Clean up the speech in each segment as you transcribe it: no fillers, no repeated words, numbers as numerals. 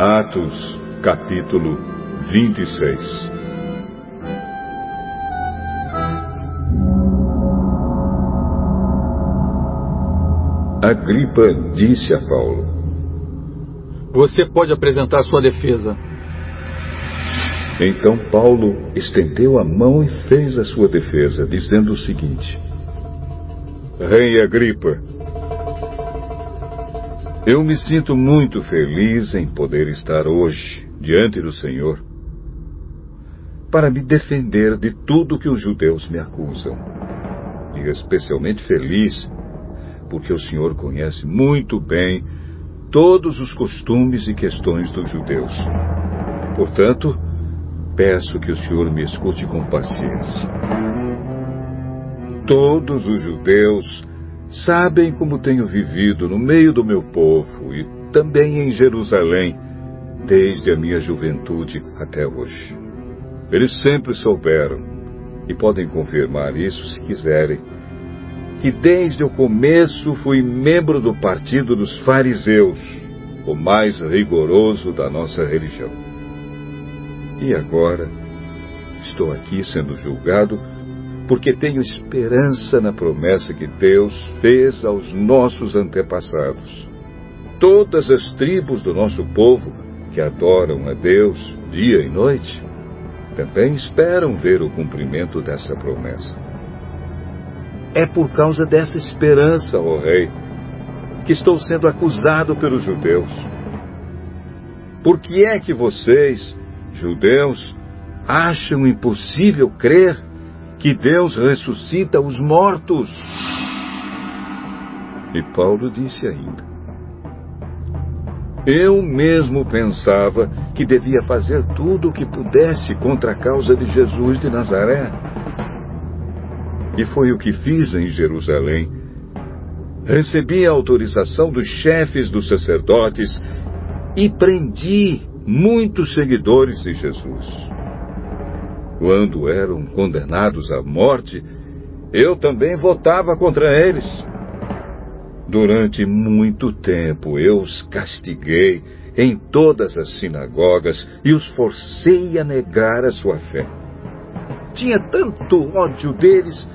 Atos, capítulo 26. Agripa disse a Paulo: Você pode apresentar sua defesa. Então Paulo estendeu a mão e fez a sua defesa, dizendo o seguinte: Rei Agripa, eu me sinto muito feliz em poder estar hoje diante do Senhor para me defender de tudo que os judeus me acusam. E especialmente feliz porque o Senhor conhece muito bem todos os costumes e questões dos judeus. Portanto, peço que o Senhor me escute com paciência. Todos os judeus sabem como tenho vivido no meio do meu povo e também em Jerusalém, desde a minha juventude até hoje. Eles sempre souberam, e podem confirmar isso se quiserem, que desde o começo fui membro do partido dos fariseus, o mais rigoroso da nossa religião. E agora estou aqui sendo julgado porque tenho esperança na promessa que Deus fez aos nossos antepassados. Todas as tribos do nosso povo que adoram a Deus dia e noite também esperam ver o cumprimento dessa promessa. É por causa dessa esperança, ó Rei, que estou sendo acusado pelos judeus. Por que é que vocês, judeus, acham impossível crer que Deus ressuscita os mortos? E Paulo disse ainda: Eu mesmo pensava que devia fazer tudo o que pudesse contra a causa de Jesus de Nazaré. E foi o que fiz em Jerusalém. Recebi a autorização dos chefes dos sacerdotes e prendi muitos seguidores de Jesus. Quando eram condenados à morte, eu também votava contra eles. Durante muito tempo eu os castiguei em todas as sinagogas e os forcei a negar a sua fé. Tinha tanto ódio deles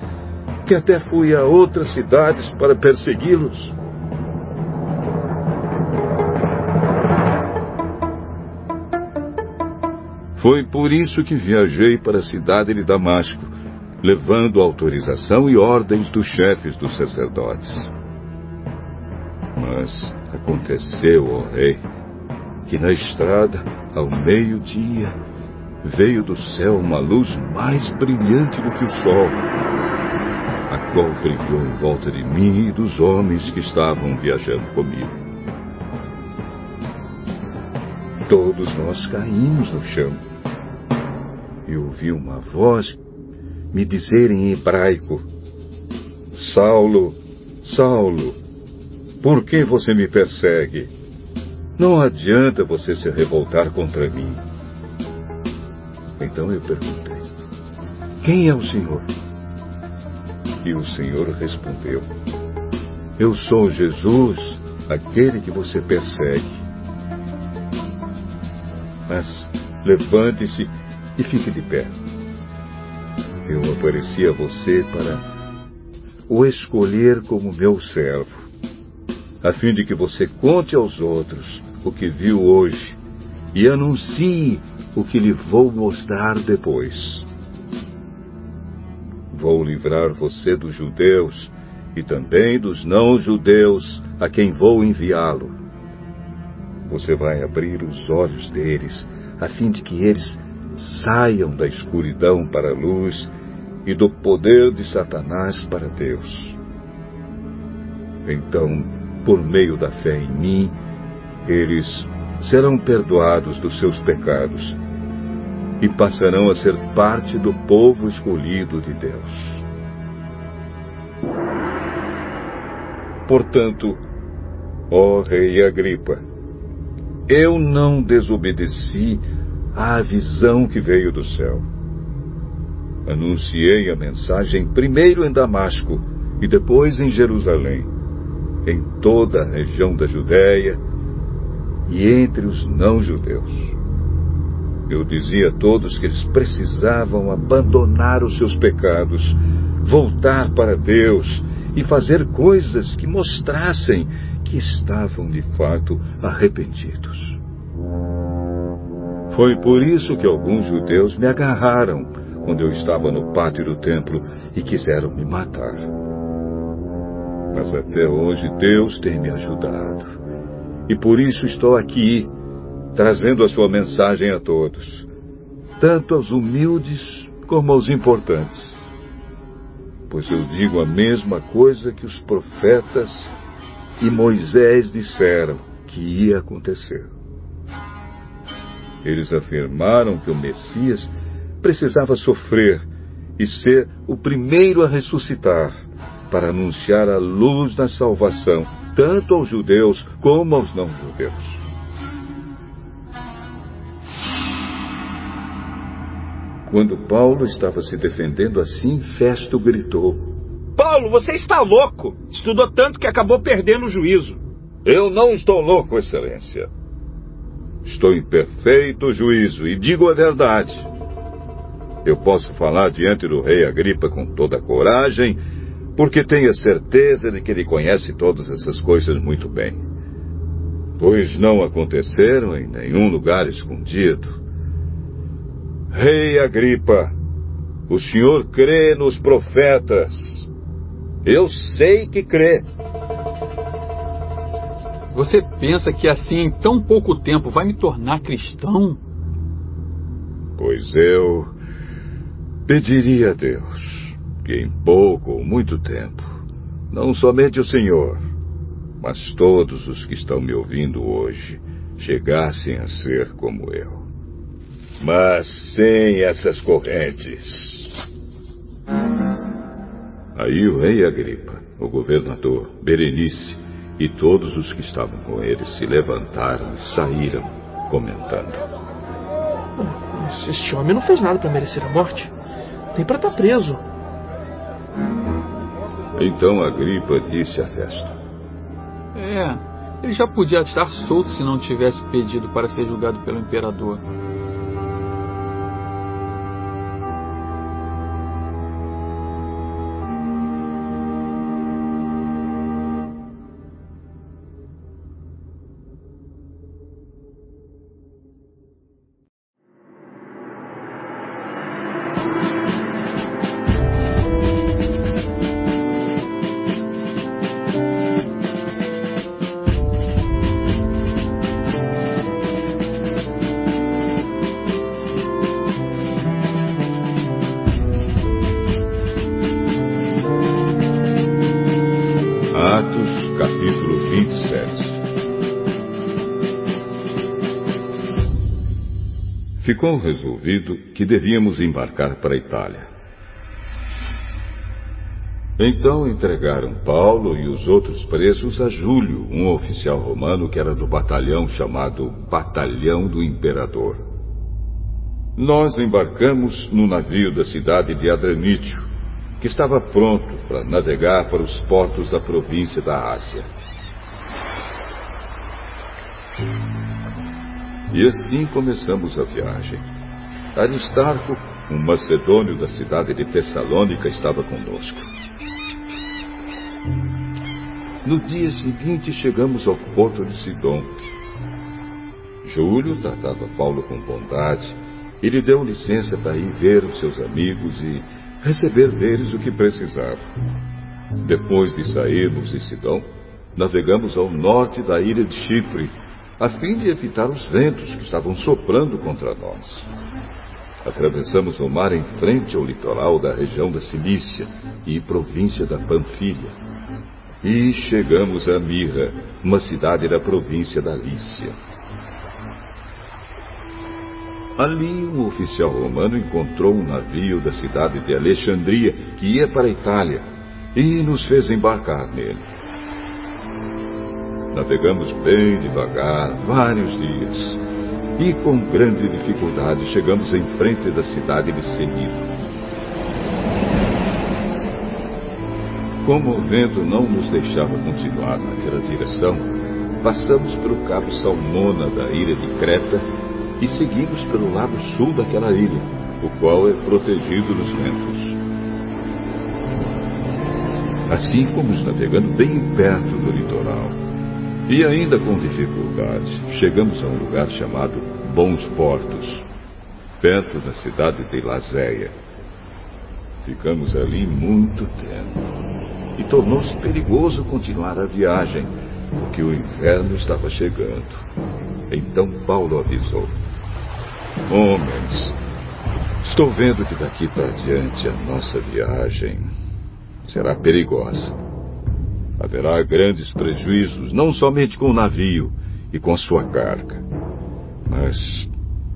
que até fui a outras cidades para persegui-los. Foi por isso que viajei para a cidade de Damasco, levando autorização e ordens dos chefes dos sacerdotes. Mas aconteceu, ó Rei, que na estrada, ao meio-dia, veio do céu uma luz mais brilhante do que o sol, a qual brilhou em volta de mim e dos homens que estavam viajando comigo. Todos nós caímos no chão. E ouvi uma voz me dizer em hebraico: Saulo, Saulo, por que você me persegue? Não adianta você se revoltar contra mim. Então eu perguntei: Quem é o Senhor? E o Senhor respondeu: Eu sou Jesus, aquele que você persegue. Mas levante-se e fique de pé. Eu apareci a você para o escolher como meu servo, a fim de que você conte aos outros o que viu hoje e anuncie o que lhe vou mostrar depois. Vou livrar você dos judeus e também dos não-judeus a quem vou enviá-lo. Você vai abrir os olhos deles, a fim de que eles saiam da escuridão para a luz e do poder de Satanás para Deus. Então, por meio da fé em mim, eles serão perdoados dos seus pecados e passarão a ser parte do povo escolhido de Deus. Portanto, ó Rei Agripa, eu não desobedeci à visão que veio do céu. Anunciei a mensagem primeiro em Damasco e depois em Jerusalém, em toda a região da Judéia e entre os não-judeus. Eu dizia a todos que eles precisavam abandonar os seus pecados, voltar para Deus e fazer coisas que mostrassem que estavam de fato arrependidos. Foi por isso que alguns judeus me agarraram quando eu estava no pátio do templo e quiseram me matar. Mas até hoje Deus tem me ajudado. E por isso estou aqui, trazendo a sua mensagem a todos, tanto aos humildes como aos importantes. Pois eu digo a mesma coisa que os profetas e Moisés disseram que ia acontecer. Eles afirmaram que o Messias precisava sofrer e ser o primeiro a ressuscitar, para anunciar a luz da salvação, tanto aos judeus como aos não-judeus. Quando Paulo estava se defendendo assim, Festo gritou: Paulo, você está louco! Estudou tanto que acabou perdendo o juízo. Eu não estou louco, Excelência. Estou em perfeito juízo e digo a verdade. Eu posso falar diante do rei Agripa com toda a coragem, porque tenho a certeza de que ele conhece todas essas coisas muito bem. Pois não aconteceram em nenhum lugar escondido. Rei Agripa, o senhor crê nos profetas. Eu sei que crê. Você pensa que assim, em tão pouco tempo, vai me tornar cristão? Pois eu pediria a Deus que em pouco ou muito tempo, não somente o senhor, mas todos os que estão me ouvindo hoje, chegassem a ser como eu. Mas sem essas correntes. Aí o rei Agripa, o governador, Berenice e todos os que estavam com ele se levantaram e saíram, comentando: Este homem não fez nada para merecer a morte. Nem para estar preso. Então Agripa disse a Festo: Ele já podia estar solto se não tivesse pedido para ser julgado pelo imperador. Atos, capítulo 27. Ficou resolvido que devíamos embarcar para a Itália. Então entregaram Paulo e os outros presos a Júlio, um oficial romano que era do batalhão chamado Batalhão do Imperador. Nós embarcamos no navio da cidade de Adramítio, que estava pronto para navegar para os portos da província da Ásia. E assim começamos a viagem. Aristarco, um macedônio da cidade de Tessalônica, estava conosco. No dia seguinte chegamos ao porto de Sidom. Júlio tratava Paulo com bondade e lhe deu licença para ir ver os seus amigos e receber deles o que precisava. Depois de sairmos de Sidom, navegamos ao norte da ilha de Chipre, a fim de evitar os ventos que estavam soprando contra nós. Atravessamos o mar em frente ao litoral da região da Cilícia e província da Panfilha. E chegamos a Mirra, uma cidade da província da Lícia. Ali, um oficial romano encontrou um navio da cidade de Alexandria que ia para a Itália e nos fez embarcar nele. Navegamos bem devagar, vários dias, e com grande dificuldade chegamos em frente da cidade de Cnidro. Como o vento não nos deixava continuar naquela direção, passamos pelo Cabo Salmona da ilha de Creta e seguimos pelo lado sul daquela ilha, o qual é protegido dos ventos. Assim fomos navegando bem perto do litoral. E ainda com dificuldade, chegamos a um lugar chamado Bons Portos, perto da cidade de Lazéia. Ficamos ali muito tempo, e tornou-se perigoso continuar a viagem, porque o inverno estava chegando. Então Paulo avisou: homens, estou vendo que daqui para diante a nossa viagem será perigosa. Haverá grandes prejuízos, não somente com o navio e com a sua carga, mas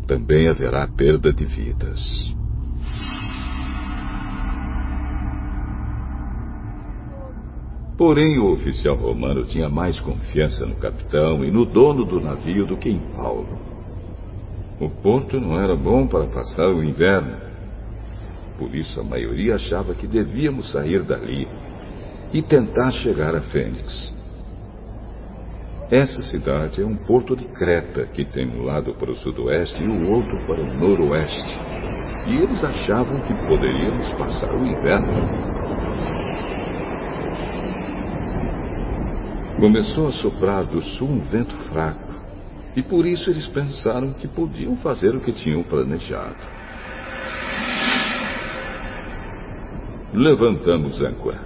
também haverá perda de vidas. Porém, o oficial romano tinha mais confiança no capitão e no dono do navio do que em Paulo. O porto não era bom para passar o inverno. Por isso, a maioria achava que devíamos sair dali e tentar chegar a Fênix. Essa cidade é um porto de Creta, que tem um lado para o sudoeste e o outro para o noroeste. E eles achavam que poderíamos passar o inverno. Começou a soprar do sul um vento fraco, e por isso eles pensaram que podiam fazer o que tinham planejado. Levantamos âncora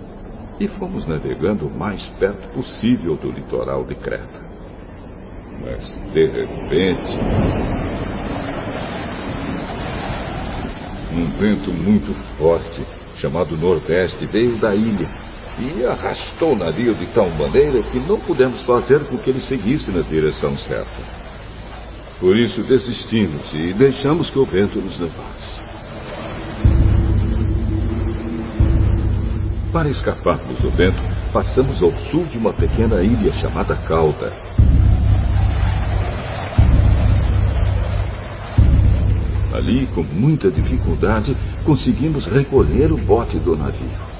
e fomos navegando o mais perto possível do litoral de Creta. Mas, de repente, um vento muito forte, chamado Nordeste, veio da ilha e arrastou o navio de tal maneira que não pudemos fazer com que ele seguisse na direção certa. Por isso desistimos e deixamos que o vento nos levasse. Para escaparmos do vento, passamos ao sul de uma pequena ilha chamada Cauda. Ali, com muita dificuldade, conseguimos recolher o bote do navio.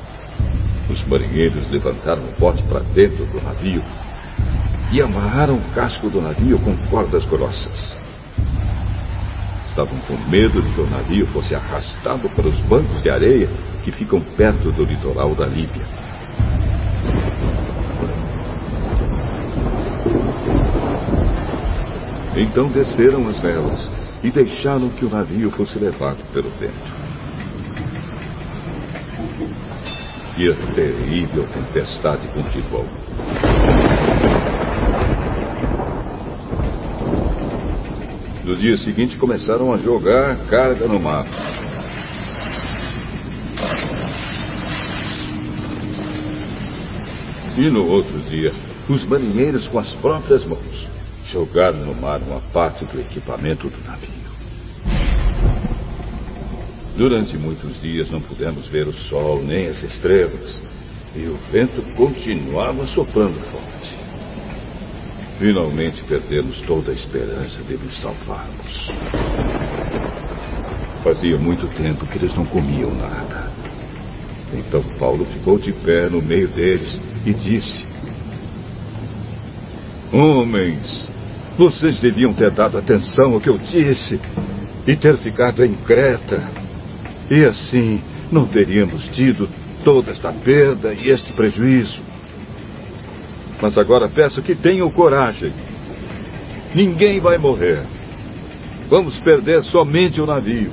Os marinheiros levantaram o bote para dentro do navio e amarraram o casco do navio com cordas grossas. Estavam com medo de que o navio fosse arrastado para os bancos de areia que ficam perto do litoral da Líbia. Então desceram as velas e deixaram que o navio fosse levado pelo vento. E a terrível tempestade continuou. No dia seguinte começaram a jogar carga no mar. E no outro dia, os marinheiros com as próprias mãos jogaram no mar uma parte do equipamento do navio. Durante muitos dias não pudemos ver o sol nem as estrelas, e o vento continuava soprando forte. Finalmente perdemos toda a esperança de nos salvarmos. Fazia muito tempo que eles não comiam nada. Então Paulo ficou de pé no meio deles e disse: homens, vocês deviam ter dado atenção ao que eu disse e ter ficado em Creta. E assim não teríamos tido toda esta perda e este prejuízo. Mas agora peço que tenham coragem. Ninguém vai morrer. Vamos perder somente o navio.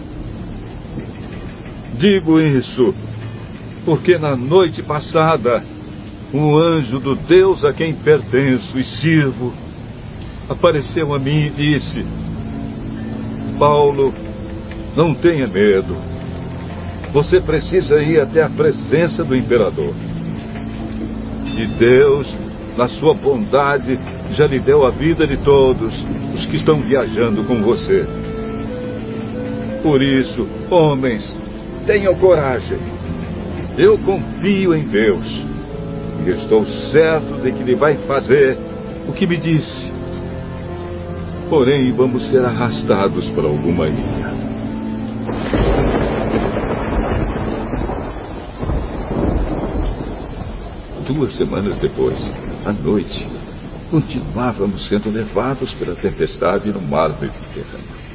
Digo isso porque na noite passada um anjo do Deus a quem pertenço e sirvo apareceu a mim e disse: Paulo, não tenha medo. Você precisa ir até a presença do imperador. E Deus, na sua bondade, já lhe deu a vida de todos os que estão viajando com você. Por isso, homens, tenham coragem. Eu confio em Deus e estou certo de que Ele vai fazer o que me disse. Porém, vamos ser arrastados para alguma ilha. Duas semanas depois, à noite, continuávamos sendo levados pela tempestade no mar Mediterrâneo.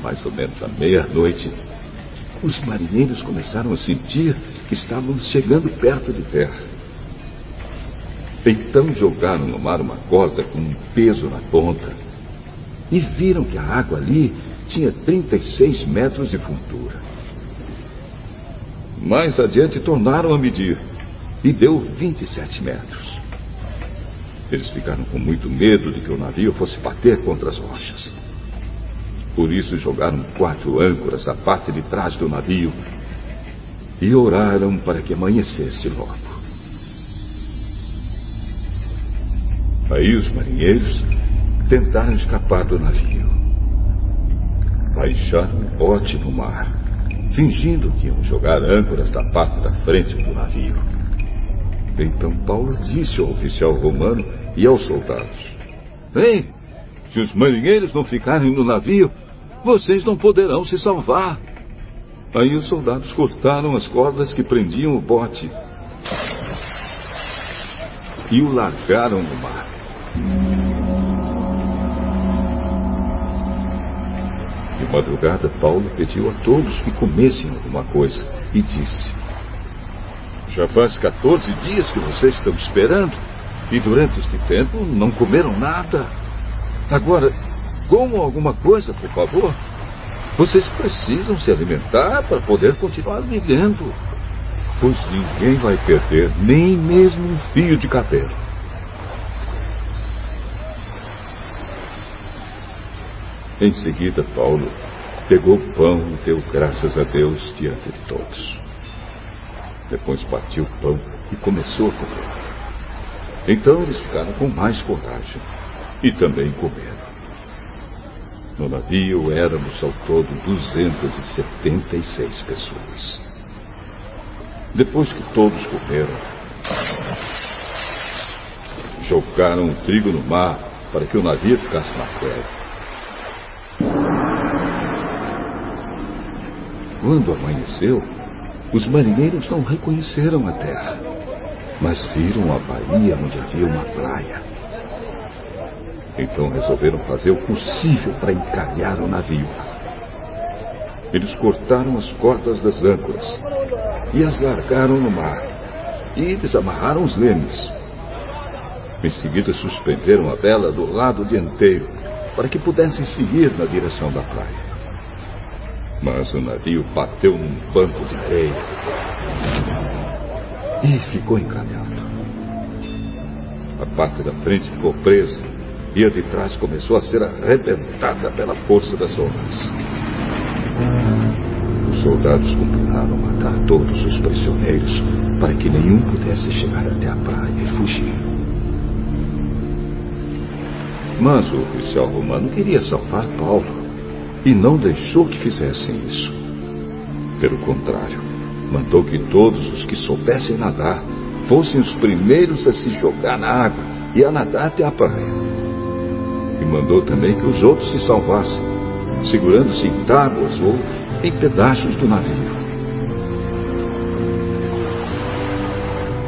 Mais ou menos à meia-noite, os marinheiros começaram a sentir que estávamos chegando perto de terra. Então jogaram no mar uma corda com um peso na ponta e viram que a água ali tinha 36 metros de fundura. Mais adiante tornaram a medir e deu 27 metros. Eles ficaram com muito medo de que o navio fosse bater contra as rochas. Por isso jogaram 4 âncoras da parte de trás do navio e oraram para que amanhecesse logo. Aí os marinheiros tentaram escapar do navio. Baixaram um bote no mar, fingindo que iam jogar âncoras da parte da frente do navio. Então Paulo disse ao oficial romano e aos soldados: "Ei, se os marinheiros não ficarem no navio, vocês não poderão se salvar." Aí os soldados cortaram as cordas que prendiam o bote e o largaram no mar. De madrugada, Paulo pediu a todos que comessem alguma coisa e disse: "Já faz 14 dias que vocês estão esperando e durante este tempo não comeram nada. Agora, comam alguma coisa, por favor. Vocês precisam se alimentar para poder continuar vivendo, pois ninguém vai perder nem mesmo um fio de cabelo." Em seguida, Paulo pegou o pão e deu graças a Deus diante de todos. Depois partiu o pão e começou a comer. Então eles ficaram com mais coragem e também comeram. No navio éramos ao todo 276 pessoas. Depois que todos comeram, jogaram o trigo no mar para que o navio ficasse mais leve. Quando amanheceu, os marinheiros não reconheceram a terra, mas viram a baía onde havia uma praia. Então resolveram fazer o possível para encalhar o navio. Eles cortaram as cordas das âncoras e as largaram no mar e desamarraram os lemes. Em seguida suspenderam a vela do lado dianteiro para que pudessem seguir na direção da praia. Mas o navio bateu num banco de areia e ficou encalhado. A parte da frente ficou presa e a de trás começou a ser arrebentada pela força das ondas. Os soldados combinaram matar todos os prisioneiros para que nenhum pudesse chegar até a praia e fugir. Mas o oficial romano queria salvar Paulo e não deixou que fizessem isso. Pelo contrário, mandou que todos os que soubessem nadar fossem os primeiros a se jogar na água e a nadar até a praia. E mandou também que os outros se salvassem, segurando-se em tábuas ou em pedaços do navio.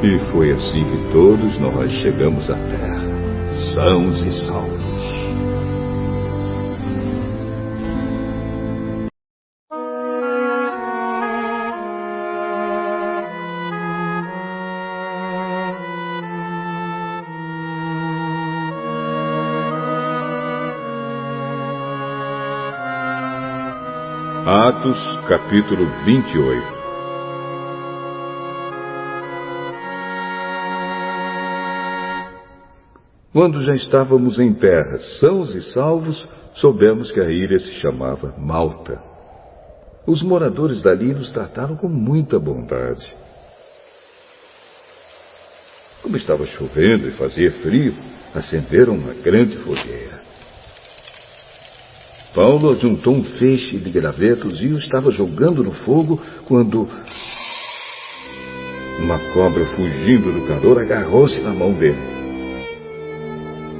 E foi assim que todos nós chegamos à terra, sãos e salvos. Atos, capítulo 28. Quando já estávamos em terra, sãos e salvos, soubemos que a ilha se chamava Malta. Os moradores dali nos trataram com muita bondade. Como estava chovendo e fazia frio, acenderam uma grande fogueira. Paulo juntou um feixe de gravetos e o estava jogando no fogo quando uma cobra, fugindo do calor, agarrou-se na mão dele.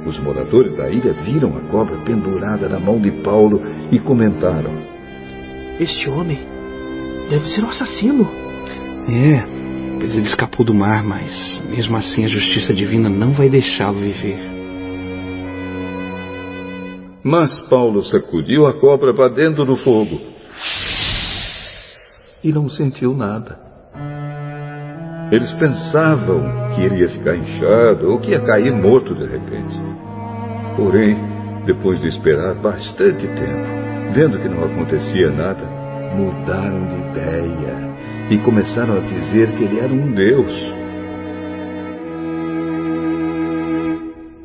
Os moradores da ilha viram a cobra pendurada na mão de Paulo e comentaram: Este homem deve ser um assassino. pois ele escapou do mar, mas mesmo assim a justiça divina não vai deixá-lo viver. Mas Paulo sacudiu a cobra para dentro do fogo e não sentiu nada. Eles pensavam que ele ia ficar inchado ou que ia cair morto de repente. Porém, depois de esperar bastante tempo, vendo que não acontecia nada, mudaram de ideia e começaram a dizer que ele era um deus.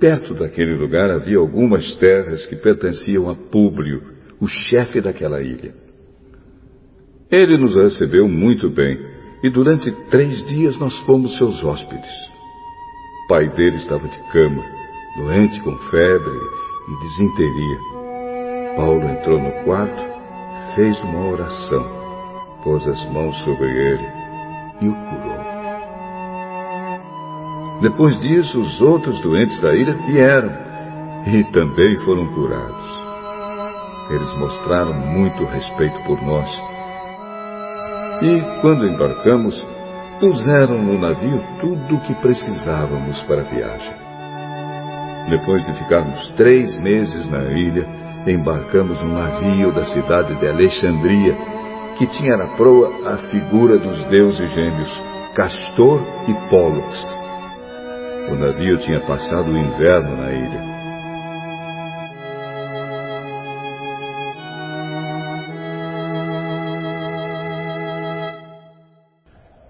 Perto daquele lugar havia algumas terras que pertenciam a Públio, o chefe daquela ilha. Ele nos recebeu muito bem e durante 3 dias nós fomos seus hóspedes. O pai dele estava de cama, doente com febre e disenteria. Paulo entrou no quarto, fez uma oração, pôs as mãos sobre ele e o curou. Depois disso, os outros doentes da ilha vieram e também foram curados. Eles mostraram muito respeito por nós. E, quando embarcamos, puseram no navio tudo o que precisávamos para a viagem. Depois de ficarmos 3 meses na ilha, embarcamos num navio da cidade de Alexandria, que tinha na proa a figura dos deuses gêmeos, Castor e Pólux. O navio tinha passado o inverno na ilha.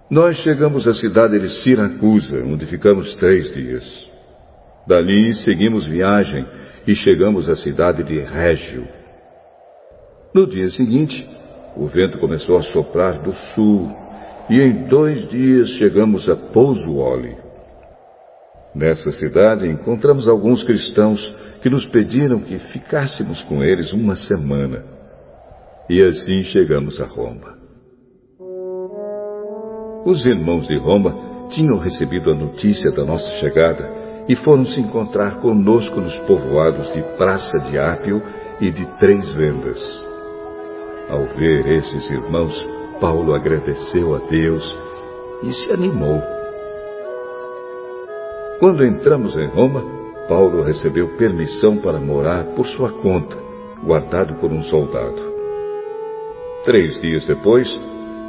Nós chegamos à cidade de Siracusa, onde ficamos 3 dias. Dali seguimos viagem e chegamos à cidade de Régio. No dia seguinte, o vento começou a soprar do sul e em 2 dias chegamos a Pozzuoli. Nessa cidade encontramos alguns cristãos que nos pediram que ficássemos com eles 1 semana. E assim chegamos a Roma. Os irmãos de Roma tinham recebido a notícia da nossa chegada e foram se encontrar conosco nos povoados de Praça de Ápio e de 3 Vendas. Ao ver esses irmãos, Paulo agradeceu a Deus e se animou. Quando entramos em Roma, Paulo recebeu permissão para morar por sua conta, guardado por um soldado. 3 dias depois,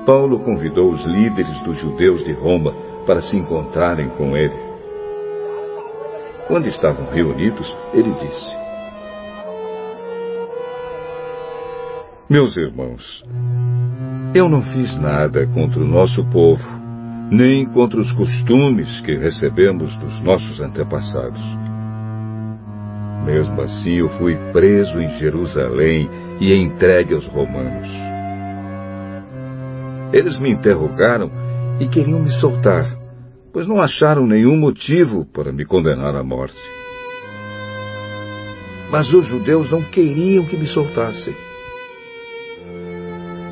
Paulo convidou os líderes dos judeus de Roma para se encontrarem com ele. Quando estavam reunidos, ele disse: Meus irmãos, eu não fiz nada contra o nosso povo, nem contra os costumes que recebemos dos nossos antepassados. Mesmo assim, eu fui preso em Jerusalém e entregue aos romanos. Eles me interrogaram e queriam me soltar, pois não acharam nenhum motivo para me condenar à morte. Mas os judeus não queriam que me soltassem.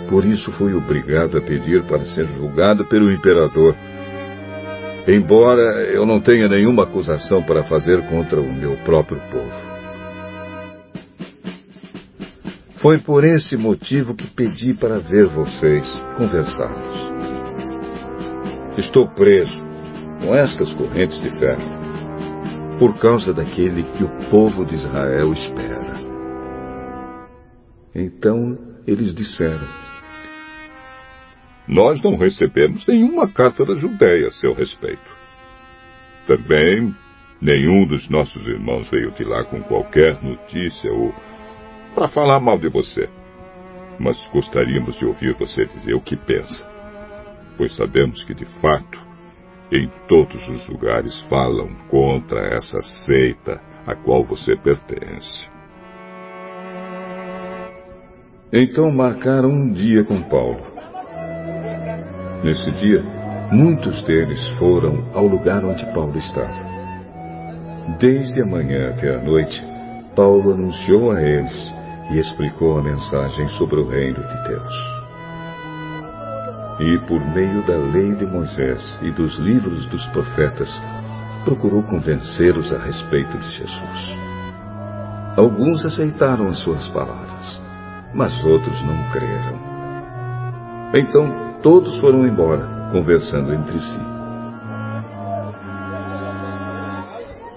Por isso fui obrigado a pedir para ser julgado pelo imperador, embora eu não tenha nenhuma acusação para fazer contra o meu próprio povo. Foi por esse motivo que pedi para ver vocês, conversarmos. Estou preso com estas correntes de ferro, por causa daquele que o povo de Israel espera. Então eles disseram: Nós não recebemos nenhuma carta da Judéia a seu respeito. Também nenhum dos nossos irmãos veio de lá com qualquer notícia ou para falar mal de você. Mas gostaríamos de ouvir você dizer o que pensa, pois sabemos que, de fato, em todos os lugares falam contra essa seita a qual você pertence. Então marcaram um dia com Paulo. Nesse dia, muitos deles foram ao lugar onde Paulo estava. Desde a manhã até a noite, Paulo anunciou a eles e explicou a mensagem sobre o reino de Deus. E por meio da lei de Moisés e dos livros dos profetas, procurou convencê-los a respeito de Jesus. Alguns aceitaram as suas palavras, mas outros não creram. Então todos foram embora, conversando entre si.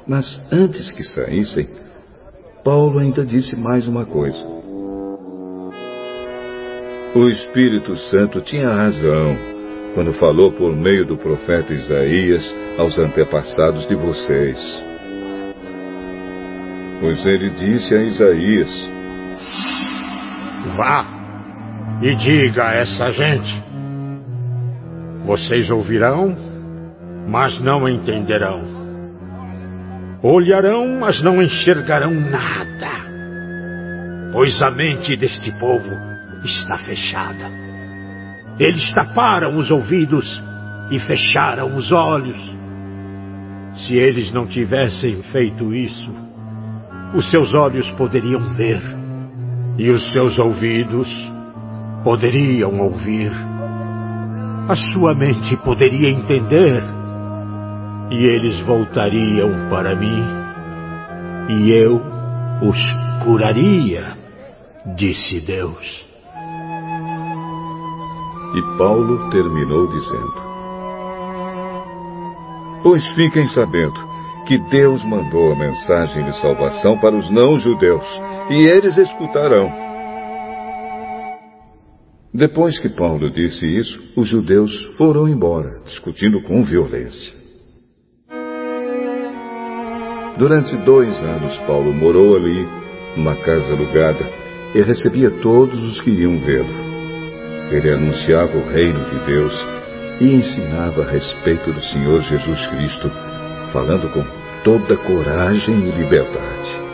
Mas antes que saíssem, Paulo ainda disse mais uma coisa. O Espírito Santo tinha razão quando falou por meio do profeta Isaías aos antepassados de vocês. Pois ele disse a Isaías: Vá e diga a essa gente: vocês ouvirão, mas não entenderão. Olharão, mas não enxergarão nada, pois a mente deste povo está fechada. Eles taparam os ouvidos e fecharam os olhos. Se eles não tivessem feito isso, os seus olhos poderiam ver, e os seus ouvidos poderiam ouvir. A sua mente poderia entender, e eles voltariam para mim, e eu os curaria, disse Deus. E Paulo terminou dizendo: Pois fiquem sabendo que Deus mandou a mensagem de salvação para os não-judeus, e eles escutarão. Depois que Paulo disse isso, os judeus foram embora, discutindo com violência. Durante 2 anos, Paulo morou ali, numa casa alugada, e recebia todos os que iam vê-lo. Ele anunciava o reino de Deus e ensinava a respeito do Senhor Jesus Cristo, falando com toda coragem e liberdade.